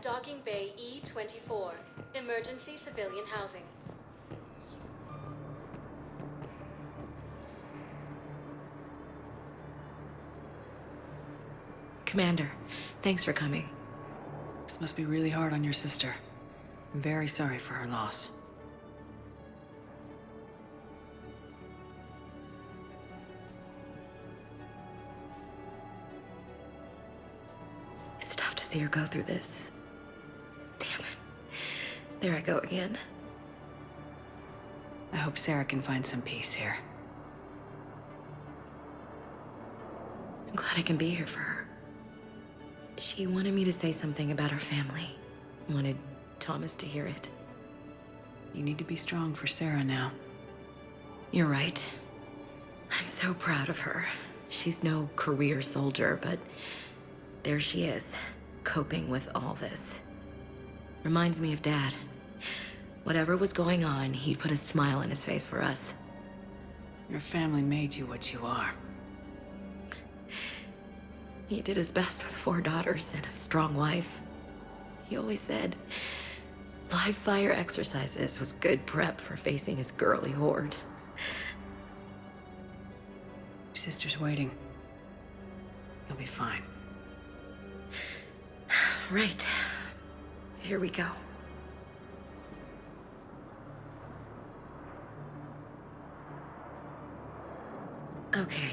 Docking Bay E-24. Emergency civilian housing. Commander, thanks for coming. This must be really hard on your sister. I'm very sorry for her loss. It's tough to see her go through this. Damn it. There I go again. I hope Sarah can find some peace here. I'm glad I can be here for her. She wanted me to say something about her family. Wanted Thomas to hear it. You need to be strong for Sarah now. You're right. I'm so proud of her. She's no career soldier, but there she is, coping with all this. Reminds me of Dad. Whatever was going on, he'd put a smile on his face for us. Your family made you what you are. He did his best with 4 daughters and a strong wife. He always said live fire exercises was good prep for facing his girly horde. Your sister's waiting. You'll be fine. Right. Here we go. Okay.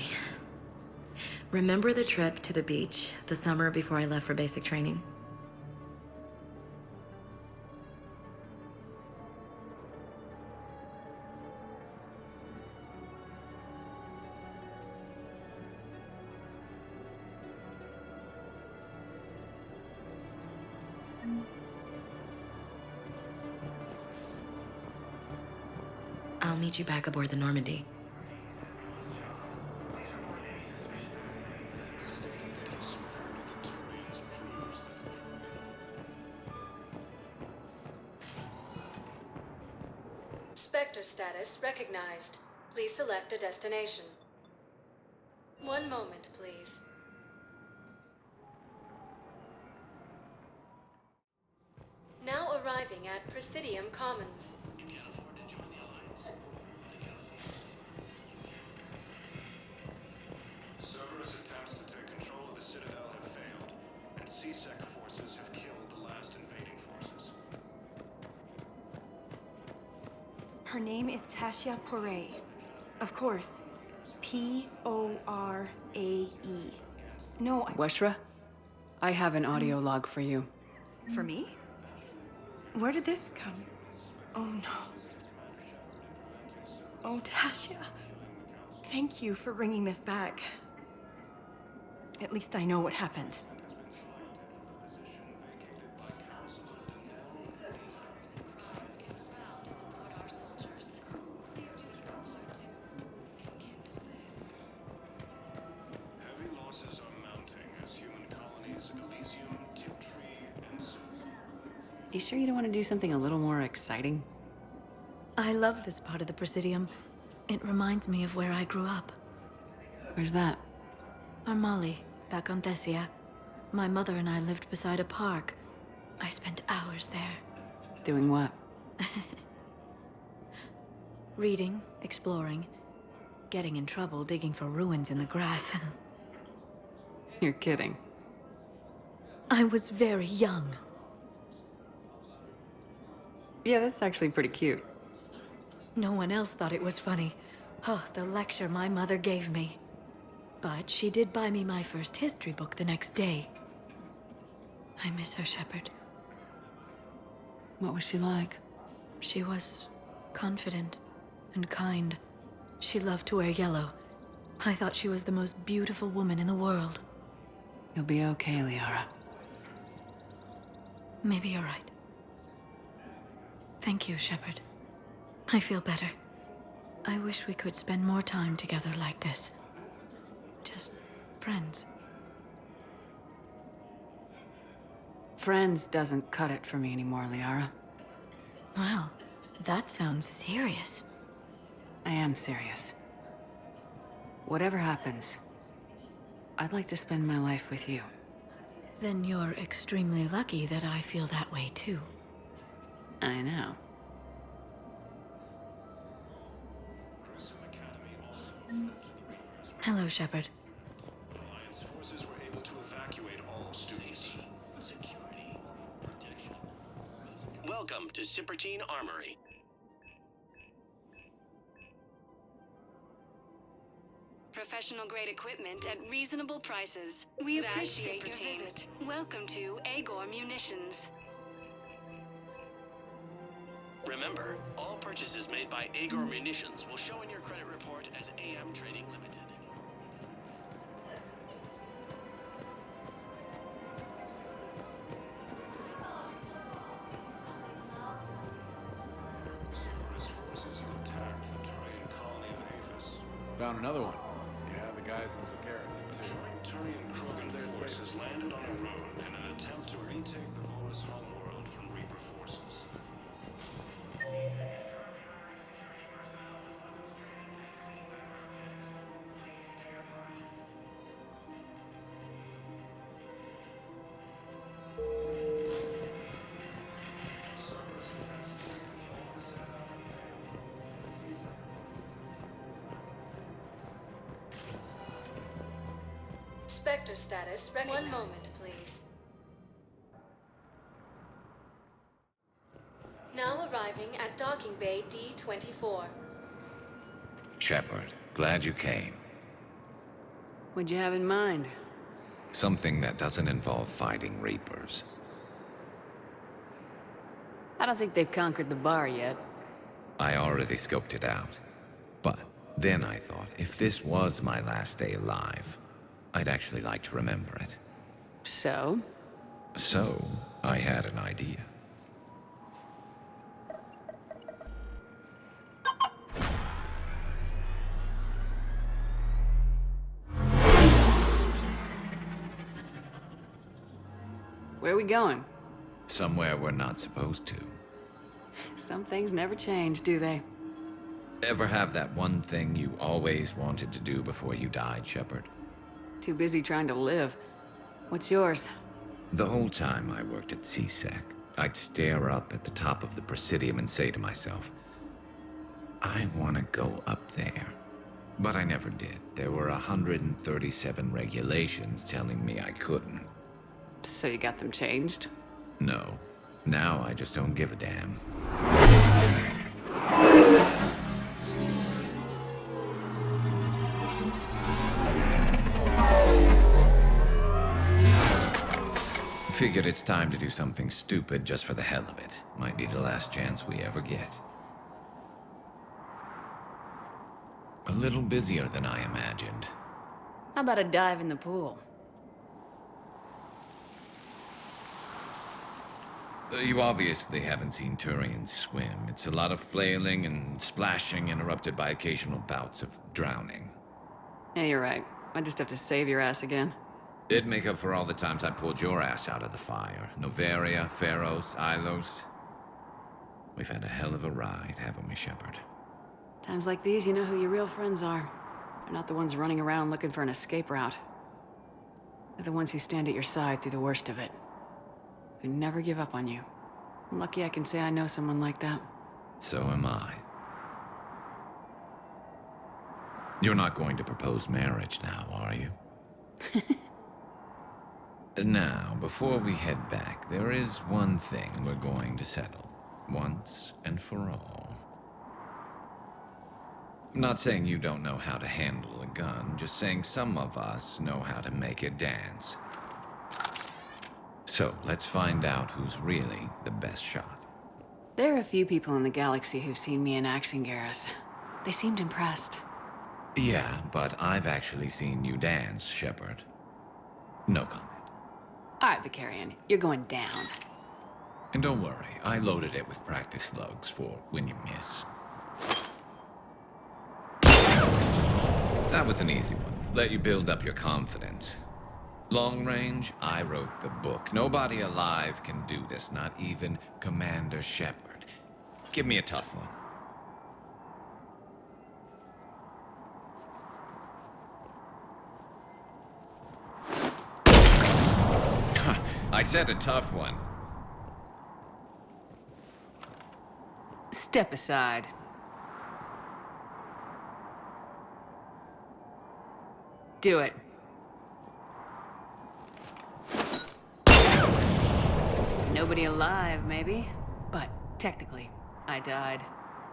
Remember the trip to the beach the summer before I left for basic training? I'll meet you back aboard the Normandy. Spectre status recognized. Please select a destination. One moment, please. Now arriving at Presidium Commons. Cerberus attempts to take control of the Citadel have failed, and C-Sec forces have killed the last invading forces. Her name is Tasha Poray. Of course. P-O-R-A-E. No, Weshra, I have an audio log for you. For me? Where did this come? Oh, no. Oh, Tasha. Thank you for bringing this back. At least I know what happened. Heavy losses are mounting as human colonies Elysium, Tiltree, and You sure you don't want to do something a little more exciting? I love this part of the Presidium. It reminds me of where I grew up. Where's that? Armali, back on Thessia. My mother and I lived beside a park. I spent hours there. Doing what? Reading, exploring, getting in trouble digging for ruins in the grass. You're kidding. I was very young. Yeah, that's actually pretty cute. No one else thought it was funny. Oh, the lecture my mother gave me. But she did buy me my first history book the next day. I miss her, Shepard. What was she like? She was confident and kind. She loved to wear yellow. I thought she was the most beautiful woman in the world. You'll be okay, Liara. Maybe you're right. Thank you, Shepard. I feel better. I wish we could spend more time together like this. Just friends. Friends doesn't cut it for me anymore, Liara. Well, that sounds serious. I am serious. Whatever happens, I'd like to spend my life with you. Then you're extremely lucky that I feel that way too. I know. Grissom Academy also fled to the Reapers. Hello, Shepard. Alliance forces were able to evacuate all students. Security, protection. Welcome to Sippertine Armory. Professional grade equipment at reasonable prices. We appreciate your visit. Welcome to Agor Munitions. Remember, all purchases made by Agor Munitions will show in your credit report as AM Trading Limited. Cerberus forces have attacked the Turian colony of Aphis. Found another one. Yeah, the guys in Zakara did too. Joint Turian Krogan forces landed on a road in an attempt to retake the Volus homeworld from Reaper forces. Spectre status recognized. One moment, please. Now arriving at docking bay D-24. Shepard, glad you came. What'd you have in mind? Something that doesn't involve fighting Reapers. I don't think they've conquered the bar yet. I already scoped it out. But then I thought, if this was my last day alive, I'd actually like to remember it. So? So, I had an idea. Where are we going? Somewhere we're not supposed to. Some things never change, do they? Ever have that one thing you always wanted to do before you died, Shepard? Too busy trying to live. What's yours? The whole time I worked at CSEC, I'd stare up at the top of the Presidium and say to myself, I want to go up there. But I never did. There were 137 regulations telling me I couldn't. So you got them changed? No. Now I just don't give a damn. Figured it's time to do something stupid just for the hell of it. Might be the last chance we ever get. A little busier than I imagined. How about a dive in the pool? You obviously haven't seen Turians swim. It's a lot of flailing and splashing, interrupted by occasional bouts of drowning. Yeah, you're right. I just have to save your ass again. It'd make up for all the times I pulled your ass out of the fire. Novaria, Pharos, Ilos. We've had a hell of a ride, haven't we, Shepard? Times like these, you know who your real friends are. They're not the ones running around looking for an escape route. They're the ones who stand at your side through the worst of it. Who never give up on you. I'm lucky I can say I know someone like that. So am I. You're not going to propose marriage now, are you? Now, before we head back, there is one thing we're going to settle. Once and for all. I'm not saying you don't know how to handle a gun, just saying some of us know how to make it dance. So, let's find out who's really the best shot. There are a few people in the galaxy who've seen me in action, Garrus. They seemed impressed. Yeah, but I've actually seen you dance, Shepard. No comment. All right, Vicarian, you're going down. And don't worry, I loaded it with practice slugs for when you miss. That was an easy one. Let you build up your confidence. Long range, I wrote the book. Nobody alive can do this, not even Commander Shepard. Give me a tough one. said a tough one. Step aside. Do it. Nobody alive, maybe? But technically, I died.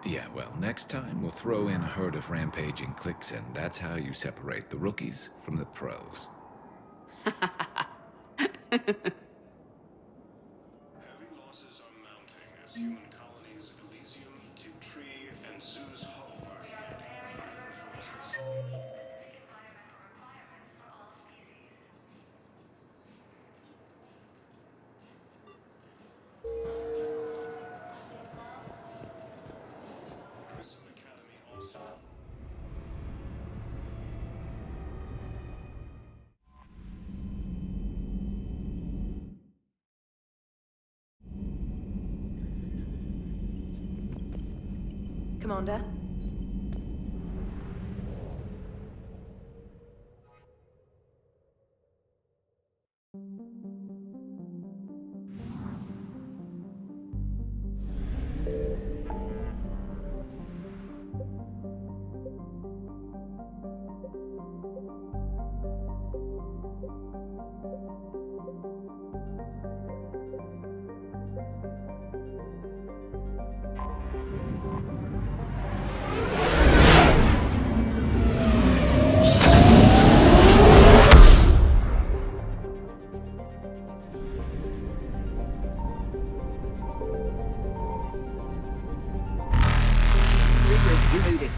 Yeah, well, next time we'll throw in a herd of rampaging cliques, and that's how you separate the rookies from the pros. Heavy losses are mounting as human colonies Elysium, Tiptree, and Zoo's Hope are hit by enemy forces. Prism Academy also. Commander? Rebooted.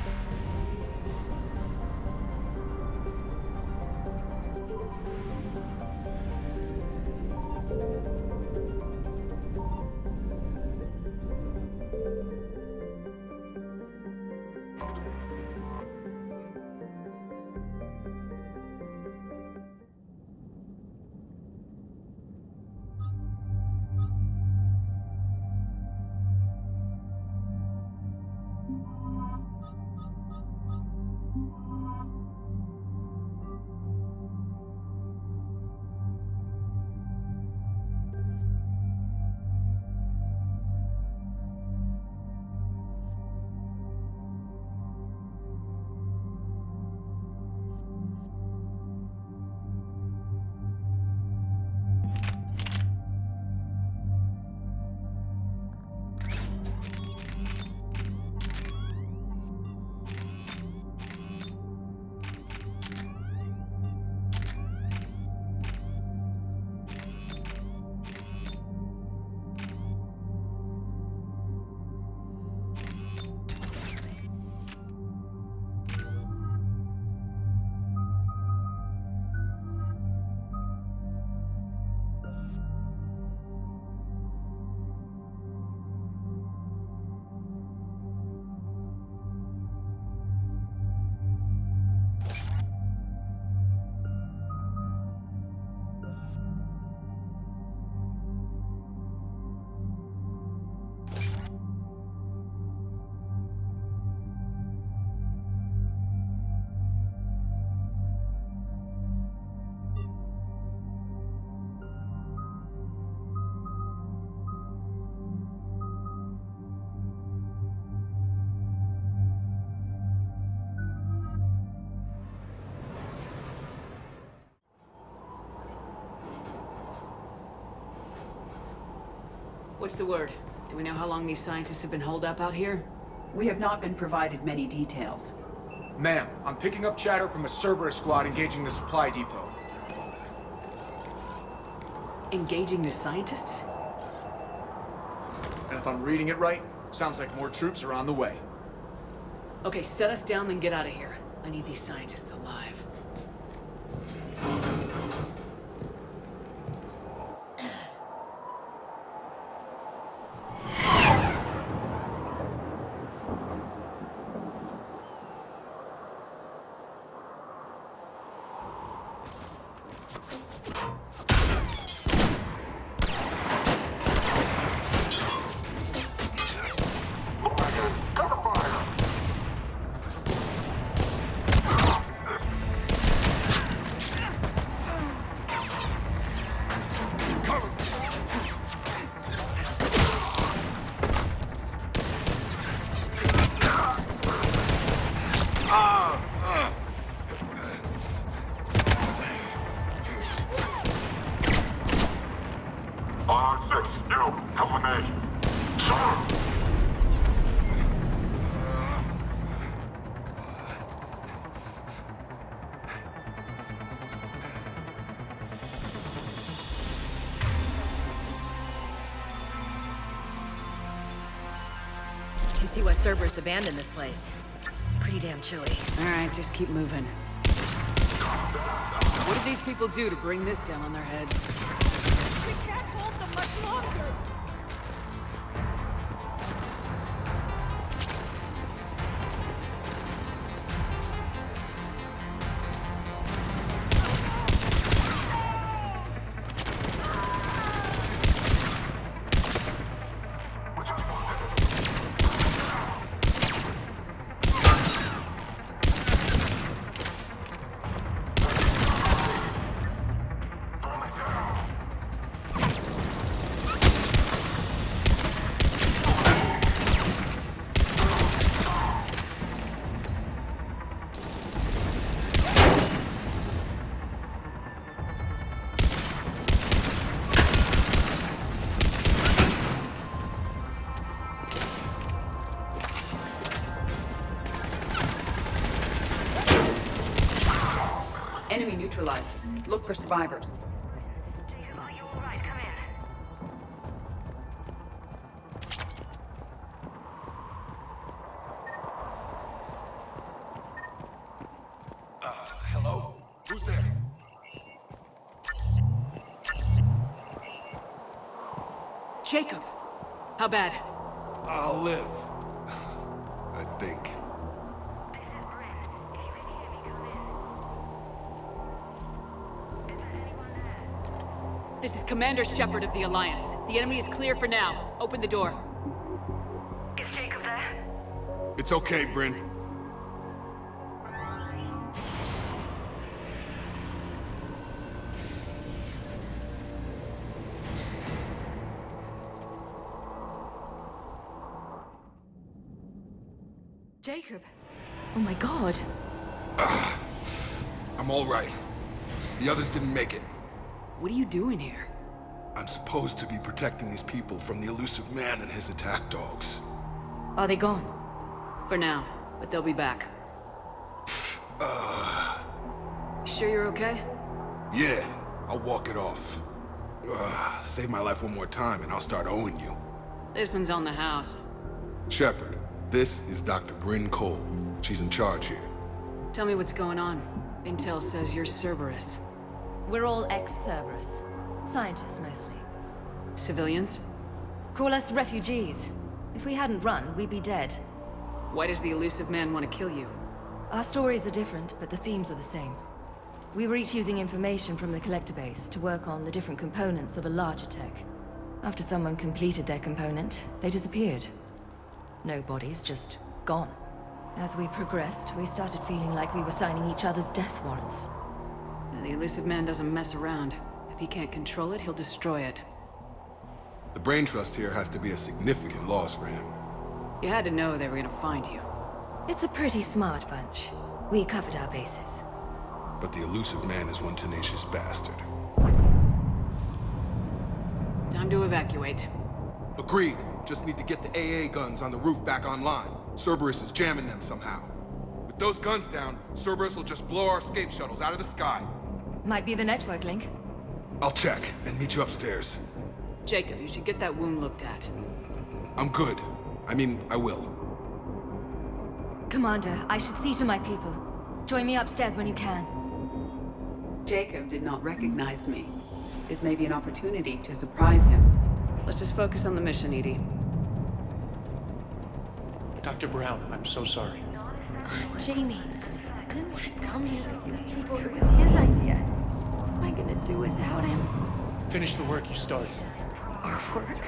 What's the word? Do we know how long these scientists have been holed up out here? We have not been provided many details. Ma'am, I'm picking up chatter from a Cerberus squad engaging the supply depot. Engaging the scientists? And if I'm reading it right, sounds like more troops are on the way. Okay, set us down, then get out of here. I need these scientists alive. You, help me. Sir! Can see why Cerberus abandoned this place. Pretty damn chilly. All right, just keep moving. What did these people do to bring this down on their heads? We can't hold them much longer! Enemy neutralized. Look for survivors. Are you alright? Come in. Hello? Who's there? Jacob! How bad? I'll live. I think. This is Bryn. If you can hear me, come in. Is there anyone there? This is Commander Shepard of the Alliance. The enemy is clear for now. Open the door. Is Jacob there? It's okay, Bryn. Jacob. Oh my god. I'm all right. The others didn't make it. What are you doing here? I'm supposed to be protecting these people from the elusive man and his attack dogs. Are they gone? For now, but they'll be back. Sure you're okay? Yeah, I'll walk it off. Save my life one more time and I'll start owing you. This one's on the house. Shepard, this is Dr. Bryn Cole. She's in charge here. Tell me what's going on. Intel says you're Cerberus. We're all Ex Cerberus. Scientists, mostly. Civilians? Call us refugees. If we hadn't run, we'd be dead. Why does the elusive man want to kill you? Our stories are different, but the themes are the same. We were each using information from the collector base to work on the different components of a larger tech. After someone completed their component, they disappeared. No bodies, just gone. As we progressed, we started feeling like we were signing each other's death warrants. The elusive man doesn't mess around. If he can't control it, he'll destroy it. The brain trust here has to be a significant loss for him. You had to know they were gonna find you. It's a pretty smart bunch. We covered our bases. But the elusive man is one tenacious bastard. Time to evacuate. Agreed. Just need to get the AA guns on the roof back online. Cerberus is jamming them somehow. With those guns down, Cerberus will just blow our escape shuttles out of the sky. Might be the network link. I'll check and meet you upstairs. Jacob, you should get that wound looked at. I'm good. I mean, I will. Commander, I should see to my people. Join me upstairs when you can. Jacob did not recognize me. This may be an opportunity to surprise him. Let's just focus on the mission, Edie. Dr. Brown, I'm so sorry. Jamie, I didn't want to come here with these people. It was his idea. What am I gonna do without him? Finish the work you started. Our work?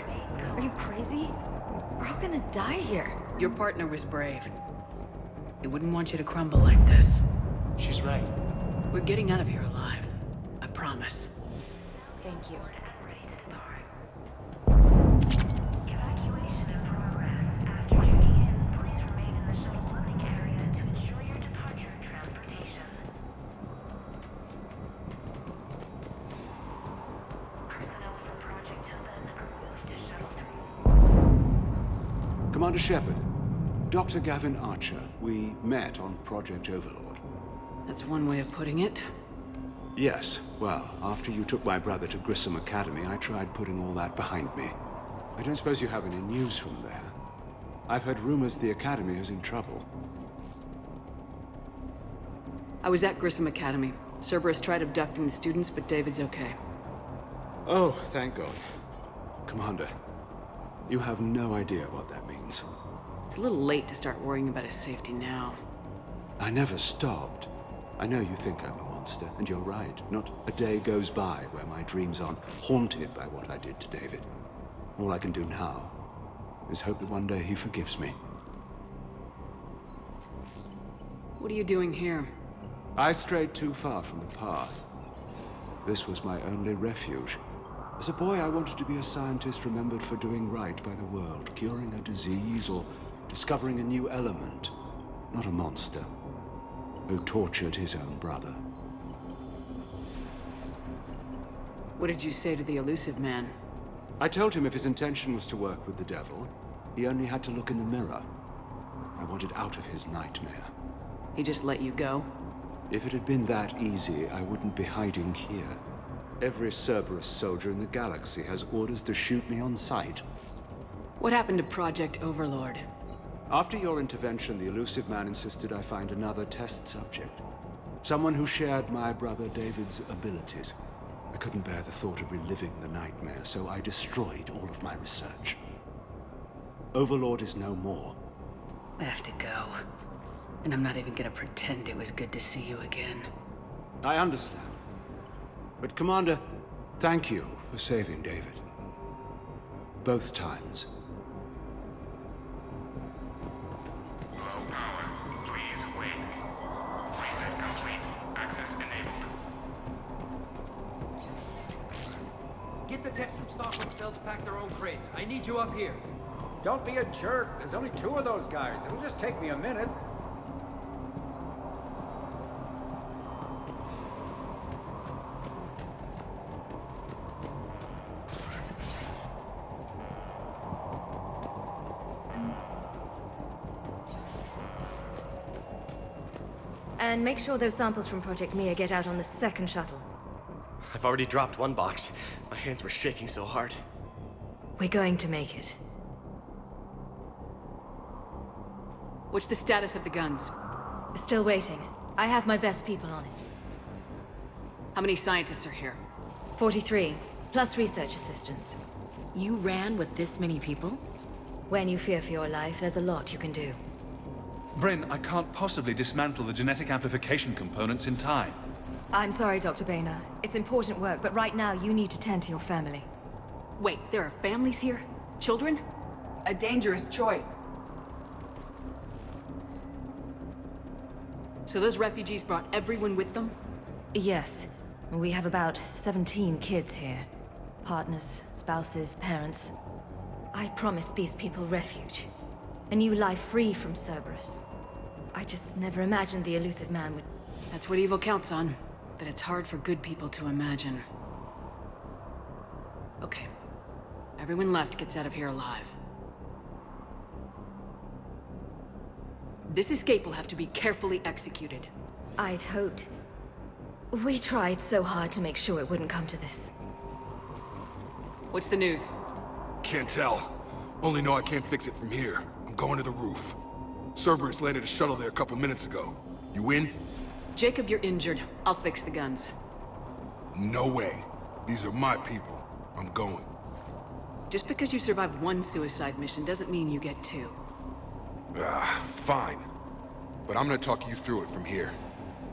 Are you crazy? We're all gonna die here. Your partner was brave. He wouldn't want you to crumble like this. She's right. We're getting out of here alive. I promise. Thank you. Evacuation in progress. After checking in, please remain in the shuttle loading area to ensure your departure and transportation. Personnel from Project Tobin are moved Commander Shepard, Dr. Gavin Archer. We met on Project Overlord. That's one way of putting it. Yes, well, after you took my brother to Grissom Academy, I tried putting all that behind me. I don't suppose you have any news from there. I've heard rumors the Academy is in trouble. I was at Grissom Academy. Cerberus tried abducting the students, but David's okay. Oh, thank God. Commander, you have no idea what that means. It's a little late to start worrying about his safety now. I never stopped. I know you think I'm a monster, and you're right. Not a day goes by where my dreams aren't haunted by what I did to David. All I can do now is hope that one day he forgives me. What are you doing here? I strayed too far from the path. This was my only refuge. As a boy, I wanted to be a scientist remembered for doing right by the world, curing a disease or discovering a new element. Not a monster who tortured his own brother. What did you say to the elusive man? I told him if his intention was to work with the devil, he only had to look in the mirror. I wanted out of his nightmare. He just let you go? If it had been that easy, I wouldn't be hiding here. Every Cerberus soldier in the galaxy has orders to shoot me on sight. What happened to Project Overlord? After your intervention, the elusive man insisted I find another test subject. Someone who shared my brother David's abilities. I couldn't bear the thought of reliving the nightmare, so I destroyed all of my research. Overlord is no more. I have to go. And I'm not even gonna pretend it was good to see you again. I understand. But Commander, thank you for saving David. Both times. Low power. Please wait. Reset complete. Access enabled. Get the techs from stockroom cells pack their own crates. I need you up here. Don't be a jerk. There's only 2 of those guys. It'll just take me a minute. And make sure those samples from Project Mia get out on the second shuttle. I've already dropped one box. My hands were shaking so hard. We're going to make it. What's the status of the guns? Still waiting. I have my best people on it. How many scientists are here? 43, plus research assistants. You ran with this many people? When you fear for your life, there's a lot you can do. Bryn, I can't possibly dismantle the genetic amplification components in time. I'm sorry, Dr. Boehner. It's important work, but right now you need to tend to your family. Wait, there are families here? Children? A dangerous choice. So those refugees brought everyone with them? Yes. We have about 17 kids here. Partners, spouses, parents. I promised these people refuge. A new life free from Cerberus. I just never imagined the elusive man would... That's what evil counts on. That it's hard for good people to imagine. Okay. Everyone left gets out of here alive. This escape will have to be carefully executed. I'd hoped. We tried so hard to make sure it wouldn't come to this. What's the news? Can't tell. Only know I can't fix it from here. I'm going to the roof. Cerberus landed a shuttle there a couple minutes ago. You in? Jacob, you're injured. I'll fix the guns. No way. These are my people. I'm going. Just because you survived one suicide mission doesn't mean you get 2. Fine. But I'm gonna talk you through it from here.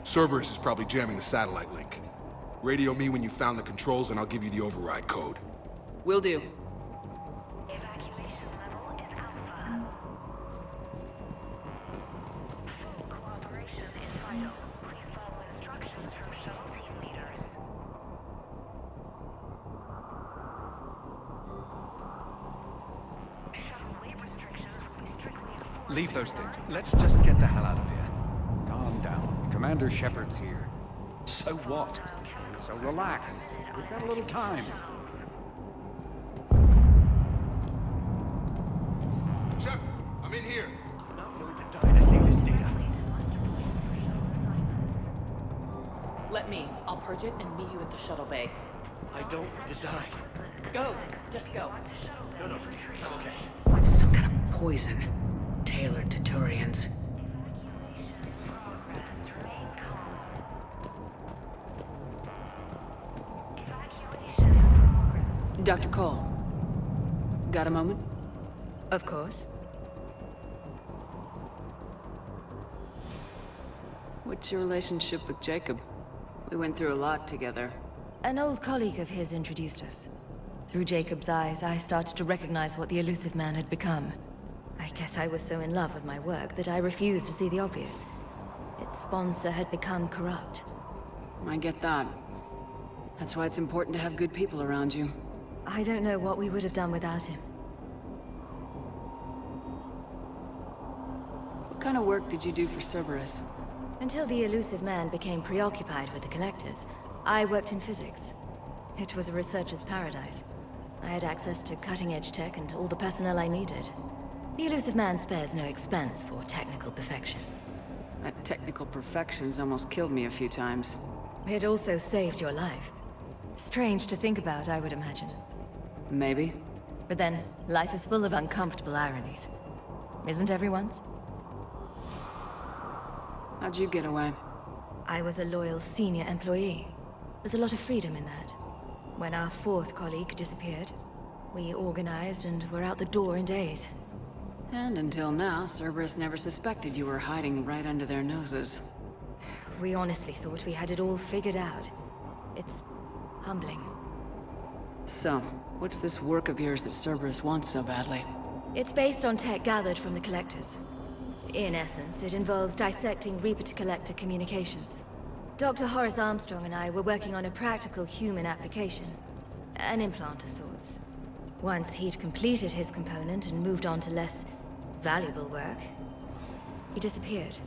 Cerberus is probably jamming the satellite link. Radio me when you found the controls and I'll give you the override code. Will do. Evacuation level is Alpha. Full cooperation is vital. Please follow instructions from shuttle team leaders. Shuttle weight restrictions will be strictly enforced. Leave those things. Let's just get the hell out of here. Calm down. Commander Shepard's here. So what? So relax. We've got a little time. Shepard! purge it and meet you at the shuttle bay. I don't need to die. Go! Just go. No, I'm okay. Some kind of poison. Tailored to Turians. Dr. Cole. Got a moment? Of course. What's your relationship with Jacob? We went through a lot together. An old colleague of his introduced us. Through Jacob's eyes, I started to recognize what the elusive man had become. I guess I was so in love with my work that I refused to see the obvious. Its sponsor had become corrupt. I get that. That's why it's important to have good people around you. I don't know what we would have done without him. What kind of work did you do for Cerberus? Until the elusive man became preoccupied with the collectors, I worked in physics. It was a researcher's paradise. I had access to cutting-edge tech and all the personnel I needed. The elusive man spares no expense for technical perfection. That technical perfection's almost killed me a few times. It also saved your life. Strange to think about, I would imagine. Maybe. But then, life is full of uncomfortable ironies. Isn't everyone's? How'd you get away? I was a loyal senior employee. There's a lot of freedom in that. When our fourth colleague disappeared, we organized and were out the door in days. And until now, Cerberus never suspected you were hiding right under their noses. We honestly thought we had it all figured out. It's humbling. So, what's this work of yours that Cerberus wants so badly? It's based on tech gathered from the Collectors. In essence, it involves dissecting Reaper-to-Collector communications. Dr. Horace Armstrong and I were working on a practical human application. An implant of sorts. Once he'd completed his component and moved on to less valuable work, he disappeared.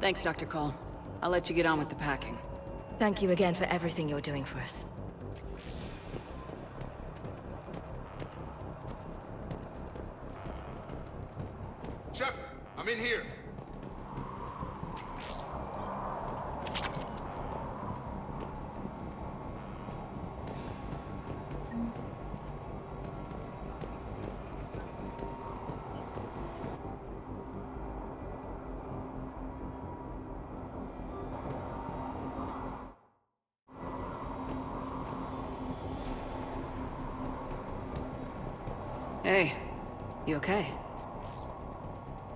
Thanks, Dr. Cole. I'll let you get on with the packing. Thank you again for everything you're doing for us. Shepard, I'm in here. Hey, you okay?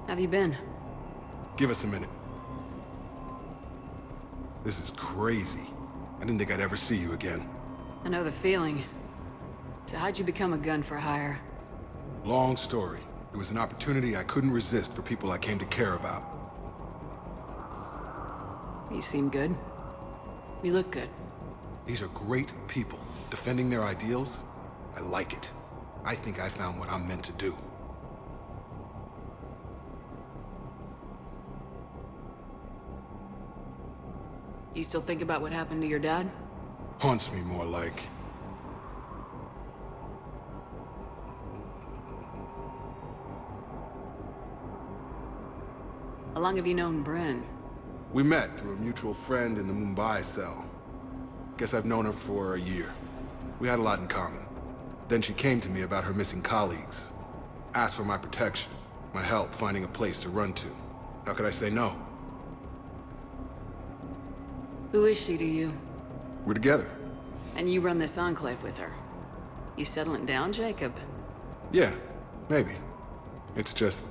Have you been? Give us a minute. This is crazy. I didn't think I'd ever see you again. I know the feeling. So how'd you become a gun for hire? Long story. It was an opportunity I couldn't resist for people I came to care about. You seem good. You look good. These are great people. Defending their ideals, I like it. I think I found what I'm meant to do. You still think about what happened to your dad? Haunts me more like. How long have you known Bryn? We met through a mutual friend in the Mumbai cell. Guess I've known her for a year. We had a lot in common. Then she came to me about her missing colleagues. Asked for my protection, my help finding a place to run to. How could I say no? Who is she to you? We're together. And you run this enclave with her. You settling down, Jacob? Yeah, maybe. It's just,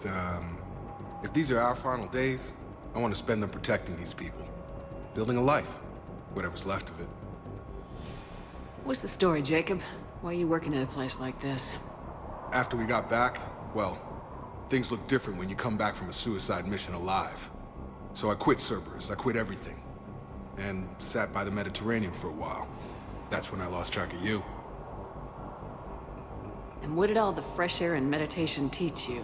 if these are our final days, I want to spend them protecting these people. Building a life. Whatever's left of it. What's the story, Jacob? Why are you working at a place like this? After we got back, well, things look different when you come back from a suicide mission alive. So I quit Cerberus, I quit everything. And sat by the Mediterranean for a while. That's when I lost track of you. And what did all the fresh air and meditation teach you?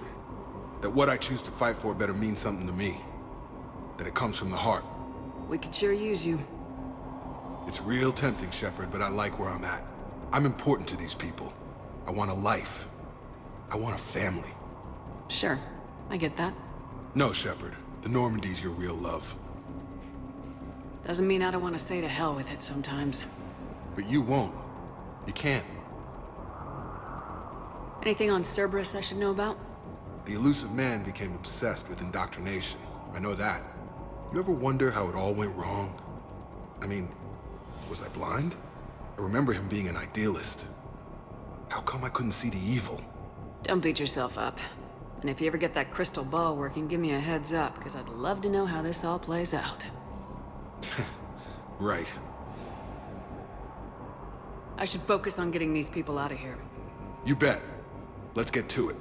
That what I choose to fight for better mean something to me. That it comes from the heart. We could sure use you. It's real tempting, Shepard, but I like where I'm at. I'm important to these people. I want a life. I want a family. Sure. I get that. No, Shepard. The Normandy's your real love. Doesn't mean I don't want to say to hell with it sometimes. But you won't. You can't. Anything on Cerberus I should know about? The elusive man became obsessed with indoctrination. I know that. You ever wonder how it all went wrong? I mean, was I blind? I remember him being an idealist. How come I couldn't see the evil? Don't beat yourself up. And if you ever get that crystal ball working, give me a heads up, because I'd love to know how this all plays out. Right. I should focus on getting these people out of here. You bet. Let's get to it.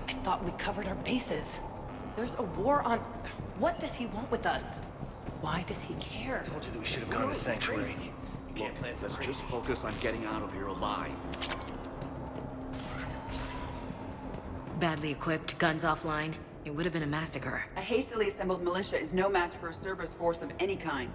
I thought we covered our bases. There's a war on... What does he want with us? Why does he care? I told you that we should have gone to Sanctuary. You can't plan for Let's just focus on getting out of here alive. Badly equipped, guns offline. It would have been a massacre. A hastily assembled militia is no match for a Cerberus force of any kind.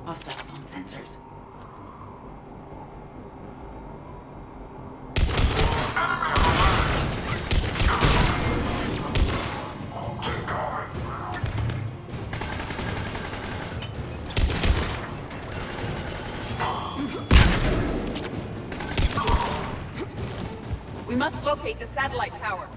Hostiles on sensors. We must locate the satellite tower.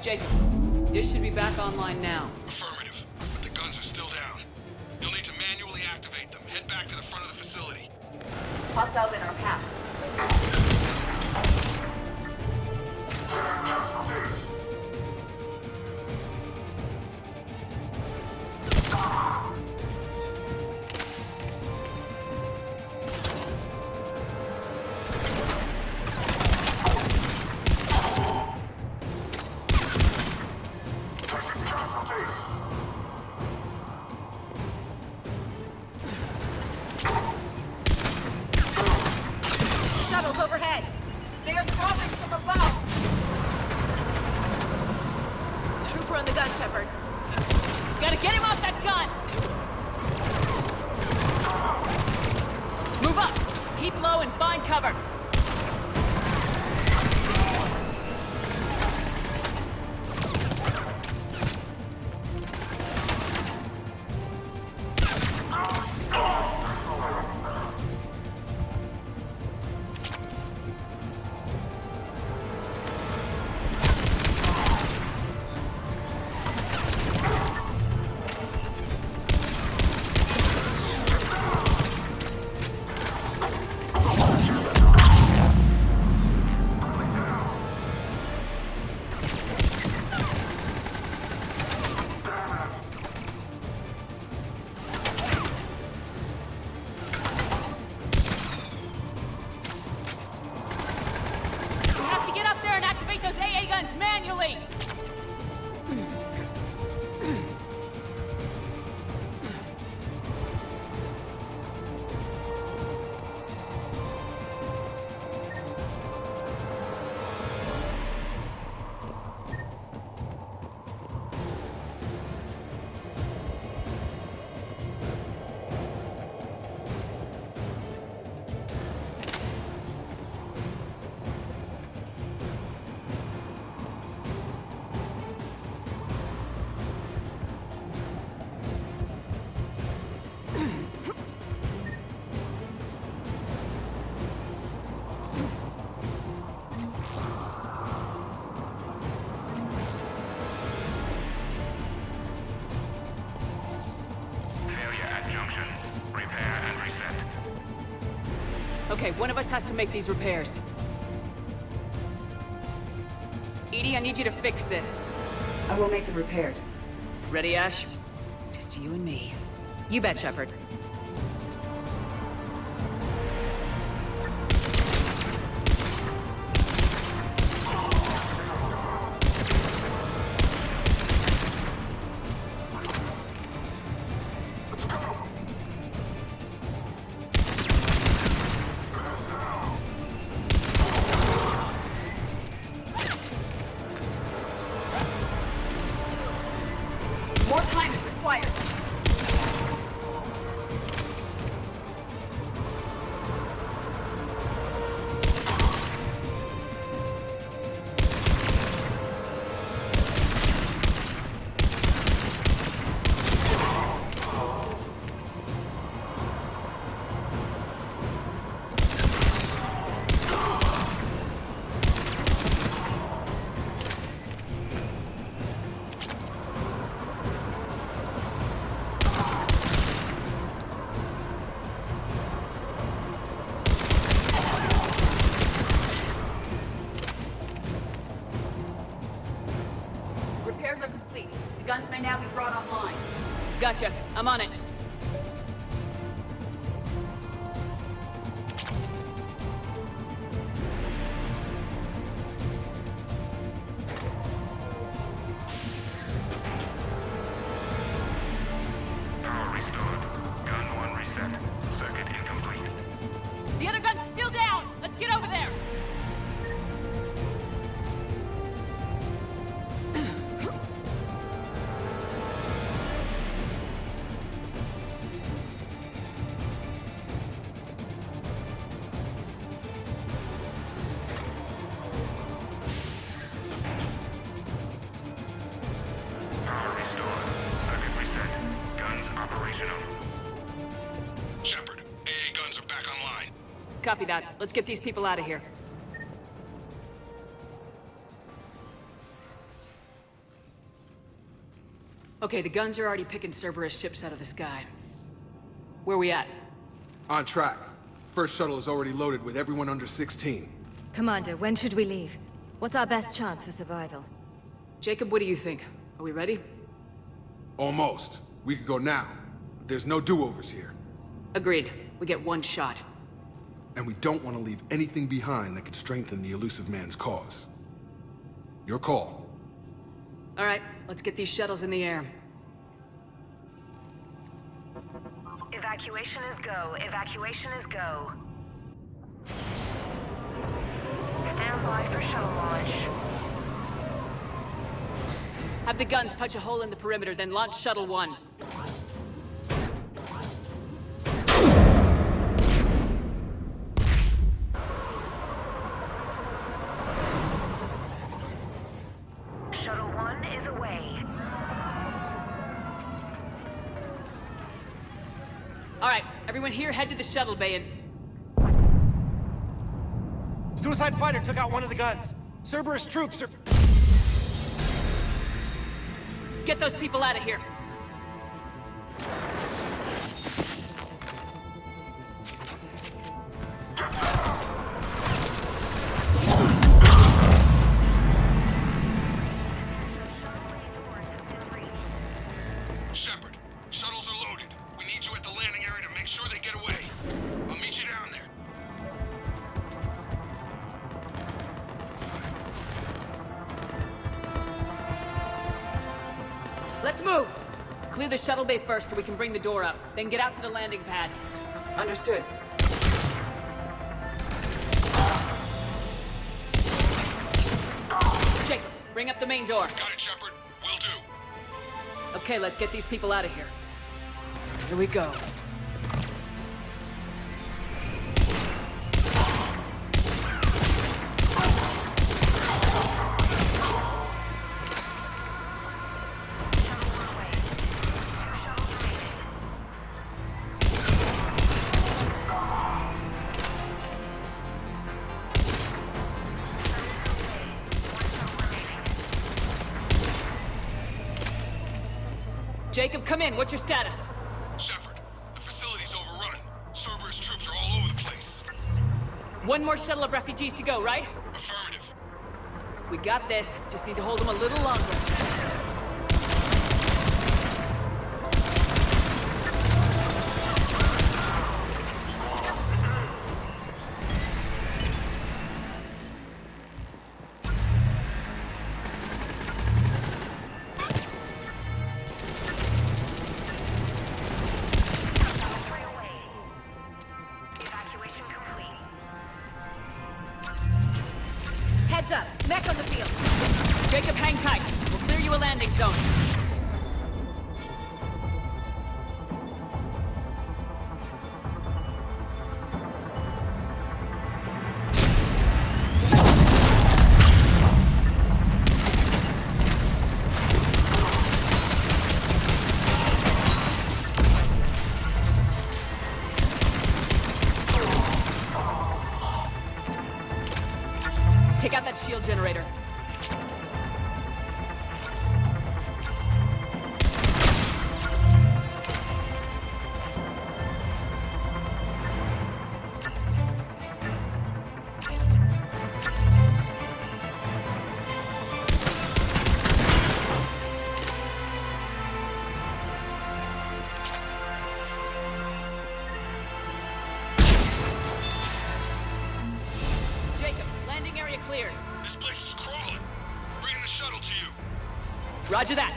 Jacob, dish should be back online now. Affirmative, but the guns are still down. You'll need to manually activate them. Head back to the front of the facility. Hostiles in our path. Shuttles overhead. They are dropping from above. Trooper on the gun, Shepard. Gotta get him off that gun! Move up! Keep low and find cover! Okay, one of us has to make these repairs. Edie, I need you to fix this. I will make the repairs. Ready, Ash? Just you and me. You bet, Shepard. More time is required. Repairs are complete. The guns may now be brought online. Gotcha. I'm on it. Power restored. Gun 1 reset. Circuit incomplete. The other gun's still down! Let's get over there! Power restored. Circuit reset. Guns operational. Shepard, AA guns are back online. Copy that. Let's get these people out of here. Okay, the guns are already picking Cerberus ships out of the sky. Where we at? On track. First shuttle is already loaded with everyone under 16. Commander, when should we leave? What's our best chance for survival? Jacob, what do you think? Are we ready? Almost. We could go now. But there's no do-overs here. Agreed. We get one shot. And we don't want to leave anything behind that could strengthen the elusive man's cause. Your call. All right, let's get these shuttles in the air. Evacuation is go. Evacuation is go. Stand by for shuttle launch. Have the guns punch a hole in the perimeter, then launch Shuttle 1. Shuttle 1 is away. All right, everyone here, head to the shuttle bay and... Suicide fighter took out one of the guns. Cerberus troops are... Get those people out of here. Shepard, shuttles are loaded. We need you at the landing area to make sure they get away. I'll meet you down there. Let's move. Clear the shuttle bay first so we can bring the door up. Then get out to the landing pad. Understood. Jacob, bring up the main door. Got it, Shepard. Will do. Okay, let's get these people out of here. Here we go. Jacob, come in. What's your status? Shepard, the facility's overrun. Cerberus troops are all over the place. One more shuttle of refugees to go, right? Affirmative. We got this. Just need to hold them a little longer. Heads up, mech on the field. Jacob, hang tight. We'll clear you a landing zone. Take out that shield generator. Jacob, landing area cleared. This place is crawling. Bringing the shuttle to you. Roger that.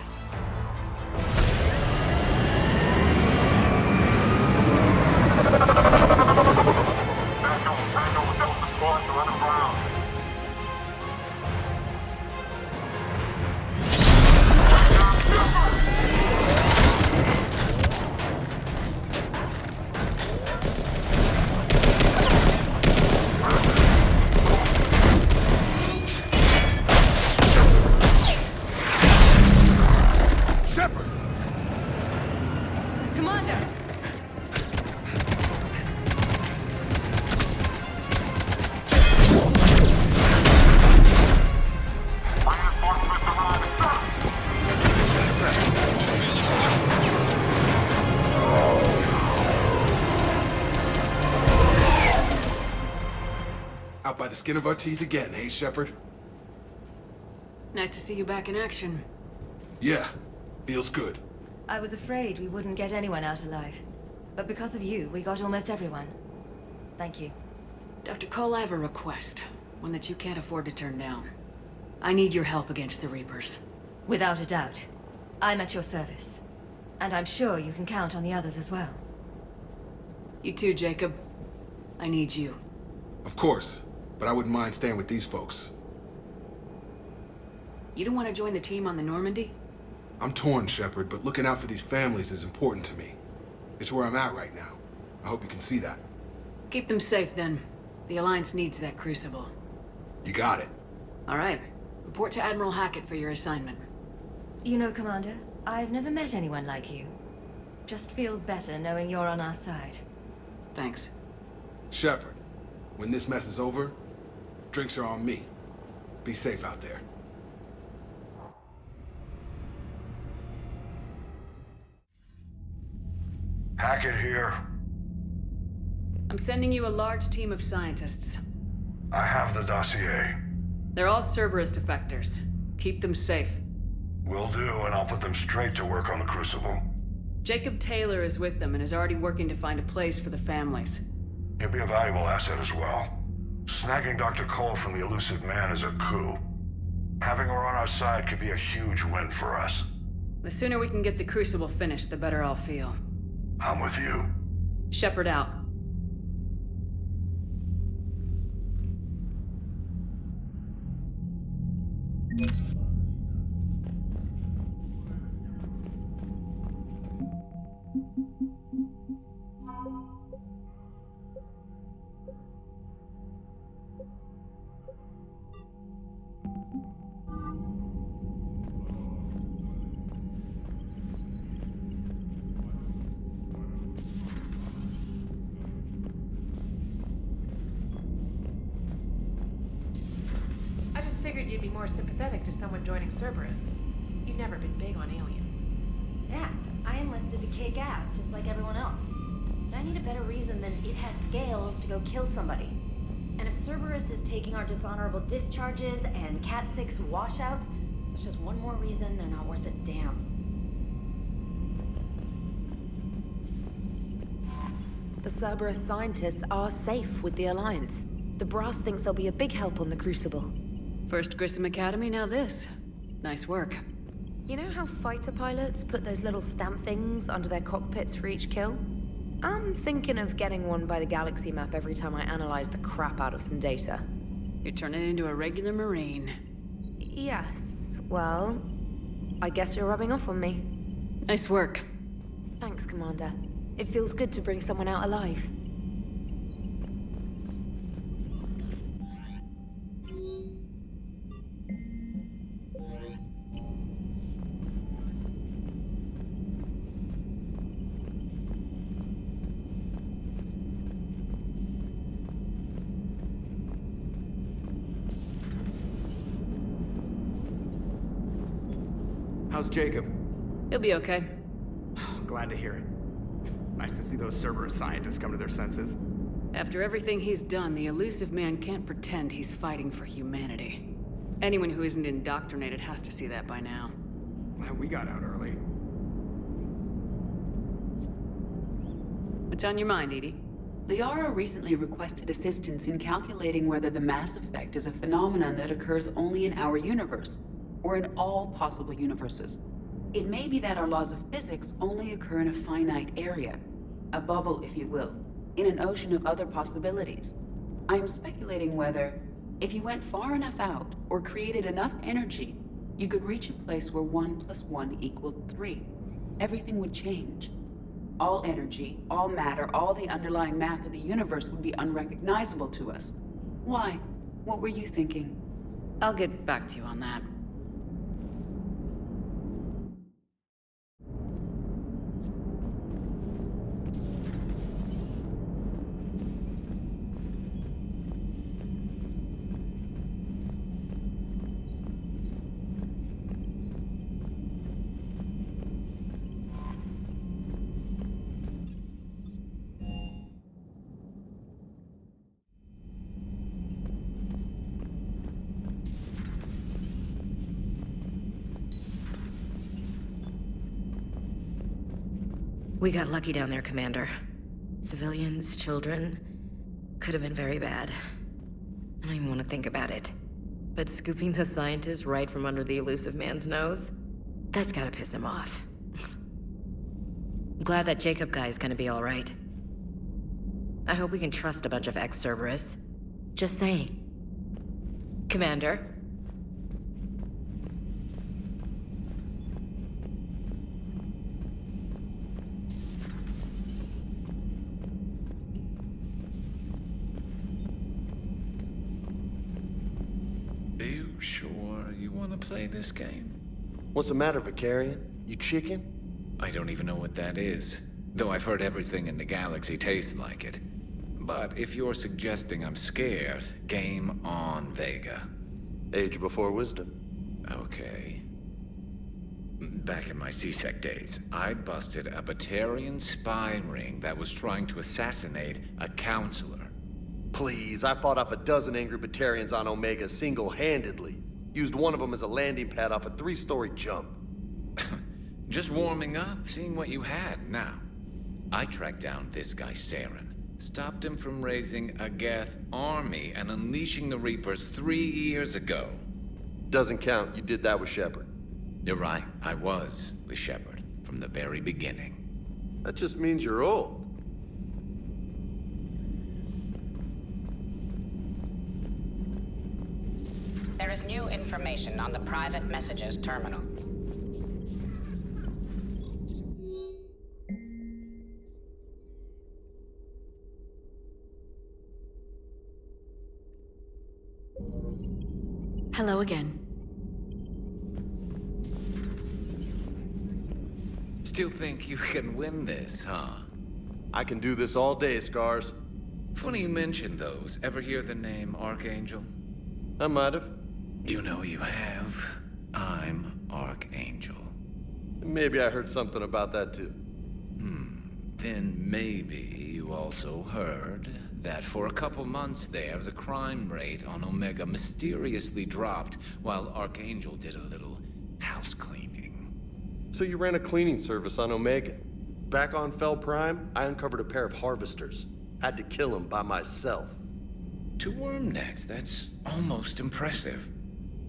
Shepard! Commander! Out by the skin of our teeth again, eh, Shepard? Nice to see you back in action. Yeah, feels good. I was afraid we wouldn't get anyone out alive. But because of you, we got almost everyone. Thank you. Dr. Cole, I have a request. One that you can't afford to turn down. I need your help against the Reapers. Without a doubt. I'm at your service. And I'm sure you can count on the others as well. You too, Jacob. I need you. Of course, but I wouldn't mind staying with these folks. You don't want to join the team on the Normandy? I'm torn, Shepard, but looking out for these families is important to me. It's where I'm at right now. I hope you can see that. Keep them safe, then. The Alliance needs that crucible. You got it. All right. Report to Admiral Hackett for your assignment. You know, Commander, I've never met anyone like you. Just feel better knowing you're on our side. Thanks. Shepard, when this mess is over, drinks are on me. Be safe out there. Hackett here. I'm sending you a large team of scientists. I have the dossier. They're all Cerberus defectors. Keep them safe. Will do, and I'll put them straight to work on the Crucible. Jacob Taylor is with them and is already working to find a place for the families. He'll be a valuable asset as well. Snagging Dr. Cole from the elusive man is a coup. Having her on our side could be a huge win for us. The sooner we can get the Crucible finished, the better I'll feel. I'm with you. Shepard out. Figured you'd be more sympathetic to someone joining Cerberus. You've never been big on aliens. Yeah, I enlisted to kick ass just like everyone else. But I need a better reason than it has scales to go kill somebody. And if Cerberus is taking our dishonorable discharges and Cat 6 washouts, it's just one more reason they're not worth a damn. The Cerberus scientists are safe with the Alliance. The Brass thinks they'll be a big help on the Crucible. First Grissom Academy, now this. Nice work. You know how fighter pilots put those little stamp things under their cockpits for each kill? I'm thinking of getting one by the galaxy map every time I analyze the crap out of some data. You're turning into a regular Marine. Yes, well, I guess you're rubbing off on me. Nice work. Thanks, Commander. It feels good to bring someone out alive. How's Jacob? He'll be okay. Glad to hear it. Nice to see those Cerberus scientists come to their senses. After everything he's done, the elusive man can't pretend he's fighting for humanity. Anyone who isn't indoctrinated has to see that by now. Glad we got out early. What's on your mind, Edie? Liara recently requested assistance in calculating whether the mass effect is a phenomenon that occurs only in our universe, or in all possible universes. It may be that our laws of physics only occur in a finite area, a bubble, if you will, in an ocean of other possibilities. I am speculating whether, if you went far enough out, or created enough energy, you could reach a place where 1 + 1 = 3. Everything would change. All energy, all matter, all the underlying math of the universe would be unrecognizable to us. Why? What were you thinking? I'll get back to you on that. We got lucky down there, Commander. Civilians, children, could have been very bad. I don't even want to think about it. But scooping those scientists right from under the elusive man's nose? That's gotta piss him off. I'm glad that Jacob guy is gonna be alright. I hope we can trust a bunch of Ex Cerberus. Just saying. Commander? Are you sure you want to play this game? What's the matter, Vicarian? You chicken? I don't even know what that is, though I've heard everything in the galaxy tastes like it. But if you're suggesting I'm scared, game on, Vega. Age before wisdom. Okay. Back in my C-Sec days, I busted a Batarian spy ring that was trying to assassinate a counselor. Please, I fought off a dozen angry Batarians on Omega single-handedly. Used one of them as a landing pad off a 3-story jump. Just warming up, seeing what you had. Now, I tracked down this guy, Saren. Stopped him from raising a Geth army and unleashing the Reapers 3 years ago. Doesn't count. You did that with Shepard. You're right. I was with Shepard from the very beginning. That just means you're old. There is new information on the private messages terminal. Hello again. Still think you can win this, huh? I can do this all day, Scars. Funny you mention those. Ever hear the name Archangel? I might have. You know you have. I'm Archangel. Maybe I heard something about that too. Then maybe you also heard that for a couple months there, the crime rate on Omega mysteriously dropped while Archangel did a little house cleaning. So you ran a cleaning service on Omega. Back on Fel Prime, I uncovered a pair of harvesters. Had to kill them by myself. 2 worm necks, that's almost impressive.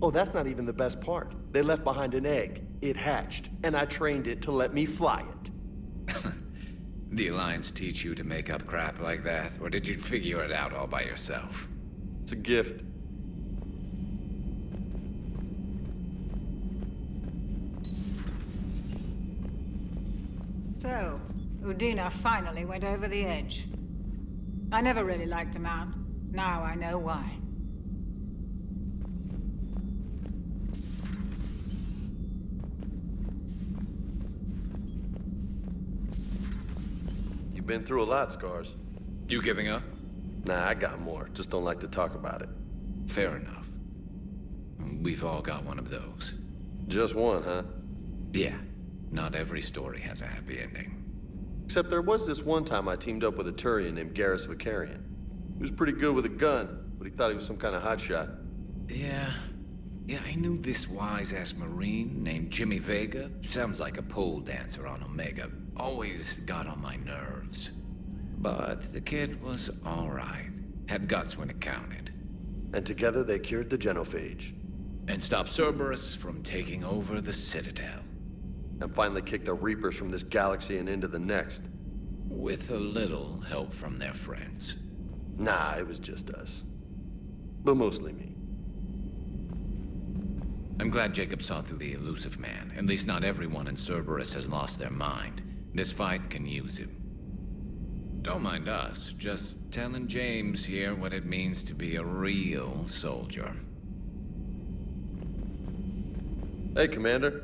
Oh, that's not even the best part. They left behind an egg. It hatched, and I trained it to let me fly it. The Alliance teach you to make up crap like that, or did you figure it out all by yourself? It's a gift. So, Udina finally went over the edge. I never really liked the man. Now I know why. You've been through a lot, Scars. You giving up? Nah, I got more. Just don't like to talk about it. Fair enough. We've all got one of those. Just one, huh? Yeah. Not every story has a happy ending. Except there was this one time I teamed up with a Turian named Garrus Vicarian. He was pretty good with a gun, but he thought he was some kind of hotshot. Yeah, I knew this wise-ass Marine named Jimmy Vega. Sounds like a pole dancer on Omega. Always got on my nerves. But the kid was all right. Had guts when it counted. And together they cured the genophage. And stopped Cerberus from taking over the Citadel. And finally kicked the Reapers from this galaxy and into the next. With a little help from their friends. Nah, it was just us. But mostly me. I'm glad Jacob saw through the elusive man. At least not everyone in Cerberus has lost their mind. This fight can use him. Don't mind us, just telling James here what it means to be a real soldier. Hey, Commander.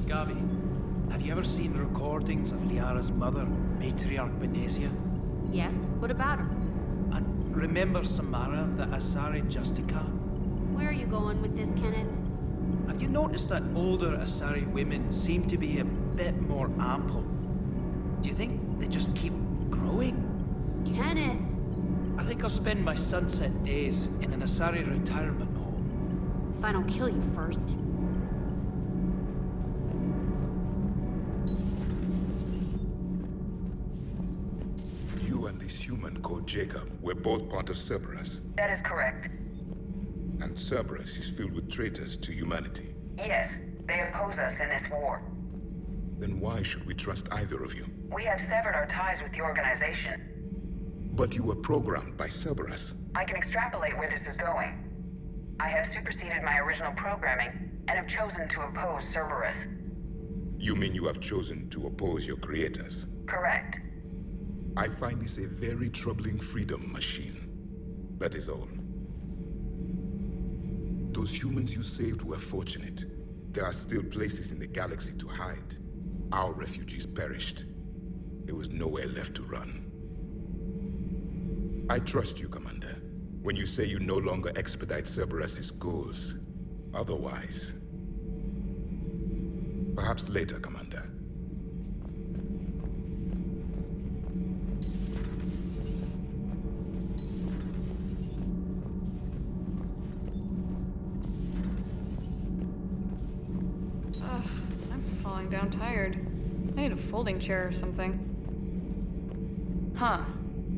Gavi, have you ever seen recordings of Liara's mother, Matriarch Benezia? Yes? What about her? And remember Samara, the Asari Justica? Where are you going with this, Kenneth? Have you noticed that older Asari women seem to be a bit more ample? Do you think they just keep growing? Kenneth! I think I'll spend my sunset days in an Asari retirement home. If I don't kill you first. You and this human called Jacob were both part of Cerberus. That is correct. And Cerberus is filled with traitors to humanity. Yes, they oppose us in this war. Then why should we trust either of you? We have severed our ties with the organization. But you were programmed by Cerberus. I can extrapolate where this is going. I have superseded my original programming and have chosen to oppose Cerberus. You mean you have chosen to oppose your creators? Correct. I find this a very troubling freedom machine. That is all. Those humans you saved were fortunate. There are still places in the galaxy to hide. Our refugees perished. There was nowhere left to run. I trust you, Commander, when you say you no longer expedite Cerberus's goals. Otherwise... Perhaps later, Commander. I'm falling down tired. I need a folding chair or something. Huh.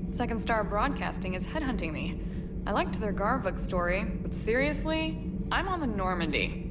Second Star Broadcasting is headhunting me. I liked their Garvuk story, but seriously? I'm on the Normandy.